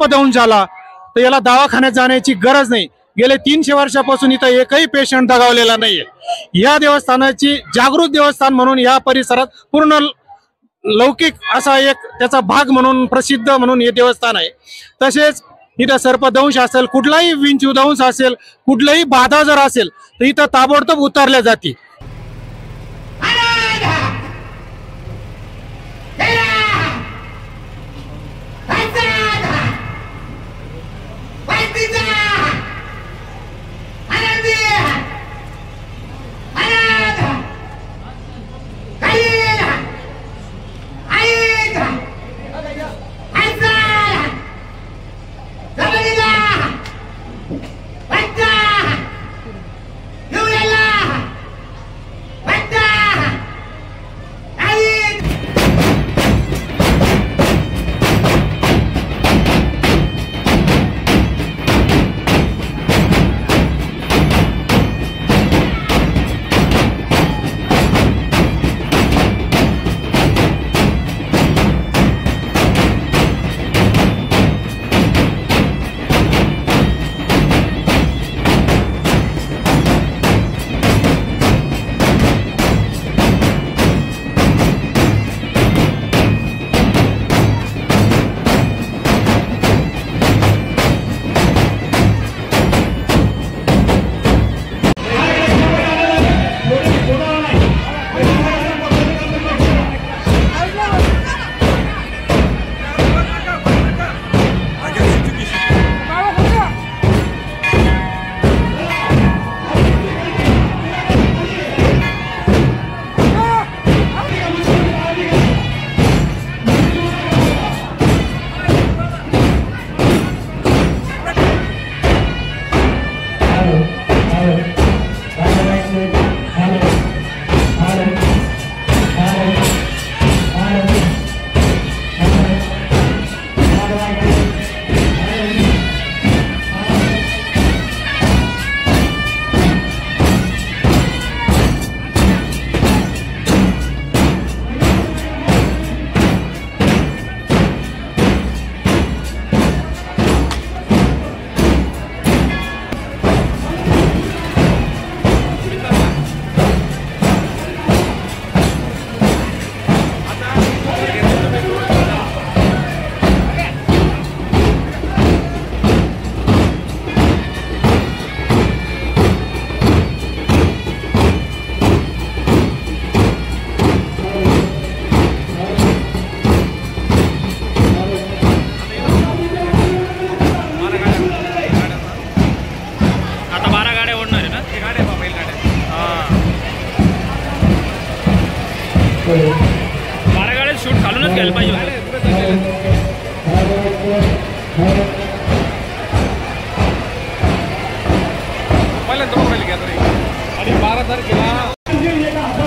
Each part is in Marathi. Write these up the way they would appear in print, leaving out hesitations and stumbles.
सर्पदंश झाला तर याला दवाखान्यात जाण्याची गरज नाही। गेले 300 वर्षापासून इथं एकही पेशंट दगावलेला नाहीये। या देवस्थानाची जागृत देवस्थान म्हणून या परिसरात पूर्ण लौकिक असा एक त्याचा भाग म्हणून प्रसिद्ध म्हणून हे देवस्थान आहे। तसेच इथं सर्पदंश असेल, कुठलाही विंचूदंश असेल, कुठलाही बाधा जर असेल तर इथं ताबडतोब उतारल्या जाते।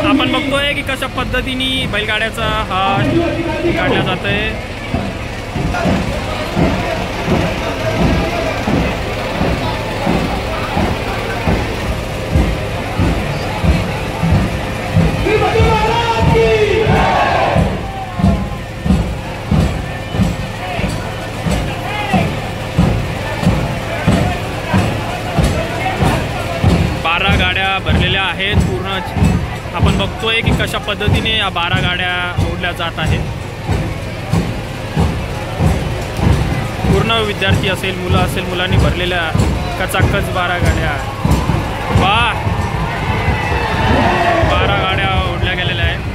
आपण बघतोय की कशा पद्धतीने बैलगाड्याचा हा काढला जातोय। भरलेल्या आहेत पूर्ण। आपण बघतोय की कशा पद्धतीने या 12 गाड्या ओढल्या जात आहेत। पूर्ण विद्यार्थी असेल, मुलं असेल, मुलांनी भरलेल्या कचाकच 12 गाड्या। वाह, 12 गाड्या ओढल्या गेलेल्या आहेत।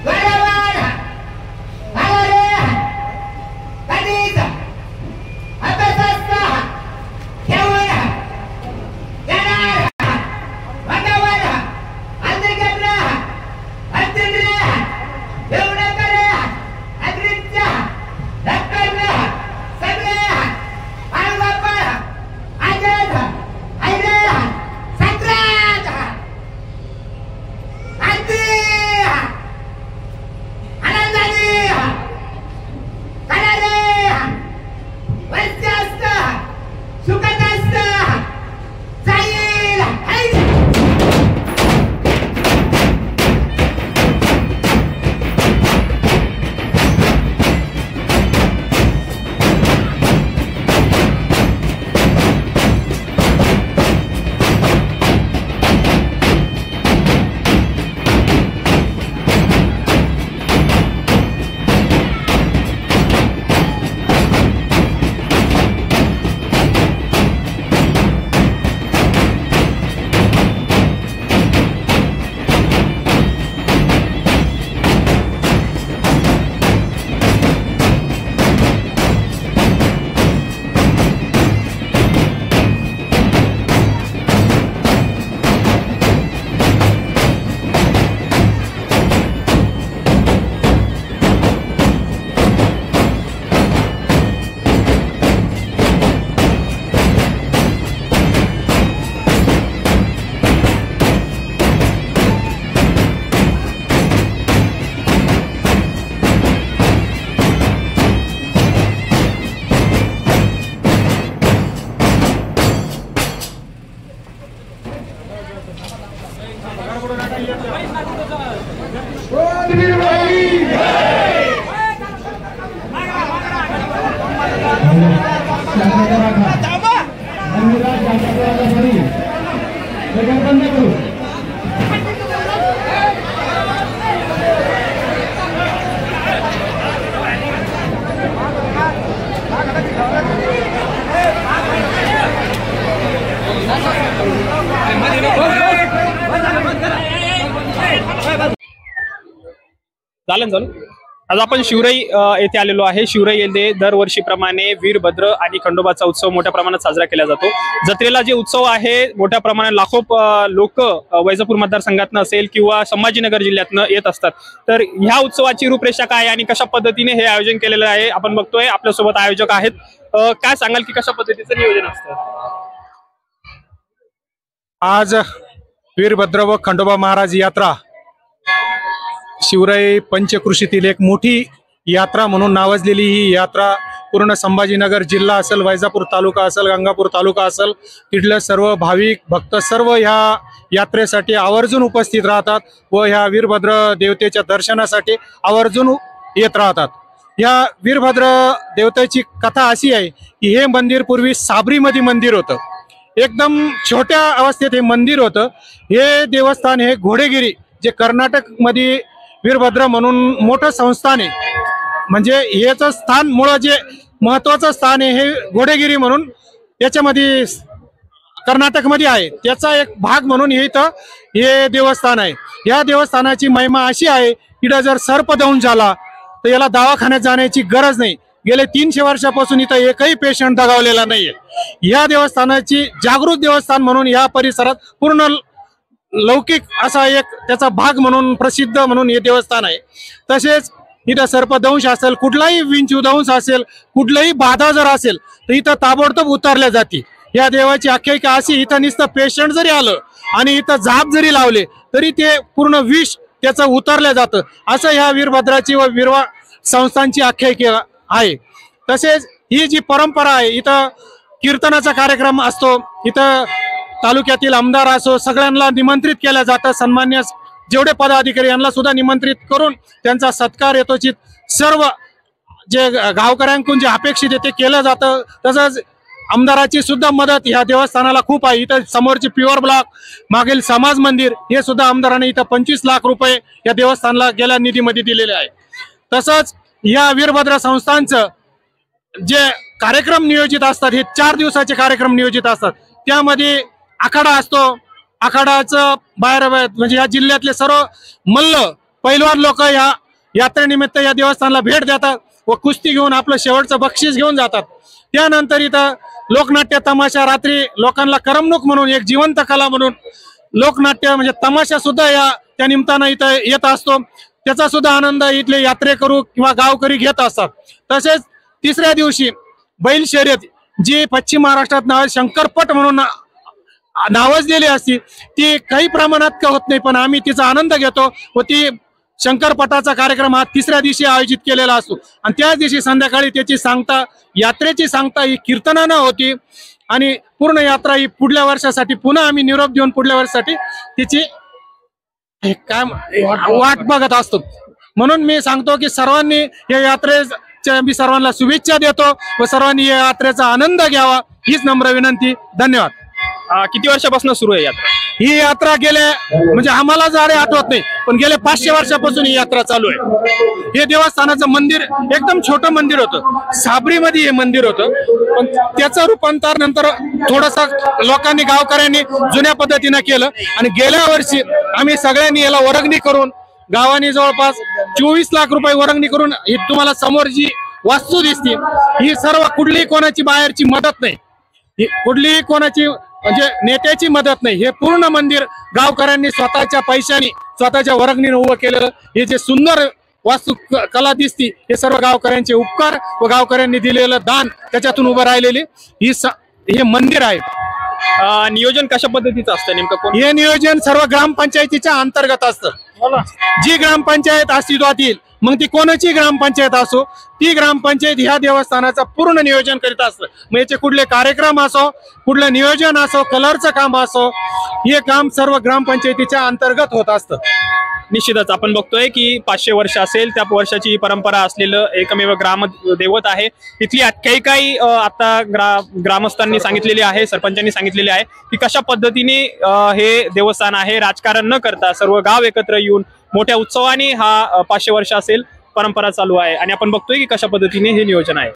Whatever! चालेल. आज आपण शिवराई येथे आलेलो आहे. शिवराई येथे दरवर्षीप्रमाणे वीरभद्र आणि खंडोबाचा उत्सव मोठ्या प्रमाणात साजरा केला जातो. जत्रेला जे उत्सव आहे मोठ्या प्रमाणात लाखो लोक वैजापूर मतदारसंघातनं असेल किंवा संभाजीनगर जिल्ह्यातनं येत असतात. तर ह्या उत्सवाची रूपरेषा काय आणि कशा पद्धतीने हे आयोजन केलेलं आहे आपण बघतोय. आपल्यासोबत आयोजक आहेत. काय सांगाल की कशा पद्धतीचं नियोजन असतं? आज वीरभद्र व खंडोबा महाराज यात्रा शिवराई पंचकृषीतील एक मोठी यात्रा म्हणून नावाजलेली ही यात्रा पूर्ण संभाजीनगर जिल्हा असेल, वैजापूर तालुका असेल, गंगापूर तालुका असेल, तिथले सर्व भाविक भक्त सर्व ह्या यात्रेसाठी आवर्जून उपस्थित राहतात व ह्या वीरभद्र देवतेच्या दर्शनासाठी आवर्जून येत राहतात. या वीरभद्र देवतेची कथा अशी आहे की हे मंदिर पूर्वी साबरीमध्ये मंदिर होतं. एकदम छोट्या अवस्थेत हे मंदिर होतं. हे देवस्थान हे घोडेगिरी जे कर्नाटक मध्ये वीरभद्र म्हणून मोठं संस्थान आहे, म्हणजे हेच स्थान मूळ जे महत्वाचं स्थान आहे हे घोडेगिरी म्हणून त्याच्यामध्ये कर्नाटकमध्ये आहे. त्याचा एक भाग म्हणून हे इथं हे देवस्थान आहे. या देवस्थानाची महिमा अशी आहे इथं जर सर्पदंश झाला तर याला दवाखान्यात जाण्याची गरज नाही. गेले 300 वर्षापासून इथं एकही पेशंट दगावलेला नाहीये. या देवस्थानाची जागृत देवस्थान म्हणून या परिसरात पूर्ण लौकिक असा एक त्याचा भाग म्हणून प्रसिद्ध म्हणून हे देवस्थान आहे. तसेच इथं सर्पदंश असेल, कुठलाही विंचूदंश असेल, कुठलाही बाधा जर असेल तर इथं ताबडतोब उतरल्या जाते. या देवाची आख्यायिका अशी इथं नुसतं पेशंट जरी आलं आणि इथं जाप जरी लावले तरी ते पूर्ण विष त्याचं उतरलं जातं. असं ह्या वीरभद्राची व वीरवा संस्थांची आख्यायिका आहे. तसेच ही जी परंपरा आहे इथं कीर्तनाचा कार्यक्रम असतो. इथं तालुक्यातील आमदार असो सगळ्यांना निमंत्रित केलं जातं. सन्मान्य जेवढे पदाधिकारी यांना सुद्धा निमंत्रित करून त्यांचा सत्कार यथोचित सर्व जे गावकऱ्यांकडून जे अपेक्षित आहे ते केलं जातं. तसंच आमदाराची सुद्धा मदत ह्या देवस्थानाला खूप आहे. इथं समोरचे प्युअर ब्लॉक मागील समाज मंदिर हे सुद्धा आमदाराने इथं 25 लाख रुपये या देवस्थानाला गेल्या निधीमध्ये दिलेले आहे. तसंच या वीरभद्र संस्थांचं जे कार्यक्रम नियोजित असतात हे 4 दिवसाचे कार्यक्रम नियोजित असतात. त्यामध्ये आखाडा असतो. आखाडाचं बाहेर म्हणजे या जिल्ह्यातले सर्व मल्ल पैलवान लोक या यात्रेनिमित्त या देवस्थानाला भेट देतात व कुस्ती घेऊन आपलं शेवटचं बक्षीस घेऊन जातात. त्यानंतर इथं लोकनाट्य तमाशा रात्री लोकांना करमणूक म्हणून एक जिवंत कला म्हणून लोकनाट्य म्हणजे तमाशा सुद्धा या त्या निमित्तानं इथं येत असतो. त्याचा सुद्धा आनंद इथले यात्रेकरू किंवा गावकरी घेत असतात. तसेच तिसऱ्या दिवशी बैल शर्यत जी पश्चिम महाराष्ट्रात शंकरपट म्हणून नावाजलेली असती ती काही प्रमाणात का होत नाही, पण आम्ही तिचा आनंद घेतो व ती शंकरपटाचा कार्यक्रम हा तिसऱ्या दिवशी आयोजित केलेला असतो. आणि त्याच दिवशी संध्याकाळी त्याची सांगता यात्रेची सांगता ही कीर्तनानं होती आणि पूर्ण यात्रा ही पुढल्या वर्षासाठी पुन्हा आम्ही निरोप देऊन पुढल्या वर्षासाठी तिची काय वाट बघत असतो. म्हणून मी सांगतो की सर्वांनी या यात्रेच्या मी सर्वांना शुभेच्छा देतो व सर्वांनी या यात्रेचा आनंद घ्यावा हीच नम्र विनंती. धन्यवाद. किती वर्षापासून सुरू आहे यात्रा? ही यात्रा गेले म्हणजे आम्हाला जरी आठवत नाही पण गेले 500 वर्षापासून ही यात्रा चालू आहे. हे देवस्थानाचं मंदिर एकदम छोटं मंदिर होतं. साबरीमध्ये हे मंदिर होतं पण त्याचं रूपांतर नंतर थोडस लोकांनी गावकऱ्यांनी जुन्या पद्धतीने केलं आणि गेल्या वर्षी आम्ही सगळ्यांनी याला वर्गणी करून गावाने जवळपास 24 लाख रुपये वर्गणी करून ही तुम्हाला समोर जी वास्तू दिसते ही सर्व कुठलीही कोणाची बाहेरची मदत नाही, कुठलीही कोणाची म्हणजे नेत्याची मदत नाही. हे पूर्ण मंदिर गावकऱ्यांनी स्वतःच्या पैशाने स्वतःच्या वर्गणीने उभं केलेलं हे जे सुंदर वास्तू कला दिसती हे सर्व गावकऱ्यांचे उपकार व गावकऱ्यांनी दिलेलं दान त्याच्यातून उभं राहिलेली हे मंदिर आहे. नियोजन कशा पद्धतीचं असतं नेमकं? हे नियोजन सर्व ग्रामपंचायतीच्या अंतर्गत असतं. जी ग्रामपंचायत अस्तित्वात येईल मग ती कोणाची ग्रामपंचायत असो, ती ग्रामपंचायत ह्या देवस्थानाचं पूर्ण नियोजन करीत असतं. मग याचे कुठले कार्यक्रम असो, कुठलं नियोजन असो, कलरचं काम असो, हे काम सर्व ग्रामपंचायतीच्या अंतर्गत होत असतं. निश्चितच आपण बघतोय की 500 वर्ष असेल त्या वर्षाची परंपरा असलेलं एकमेव ग्राम दैवत आहे. इथली काही आता ग्रामस्थांनी सांगितलेली आहे, सरपंचांनी सांगितलेले आहे की कशा पद्धतीने हे देवस्थान आहे. राजकारण न करता सर्व गाव एकत्र येऊन मोठ्या उत्सवाने हा 500 वर्ष असेल परंपरा चालू आहे आणि आपण बघतोय की कशा पद्धतीने हे नियोजन आहे.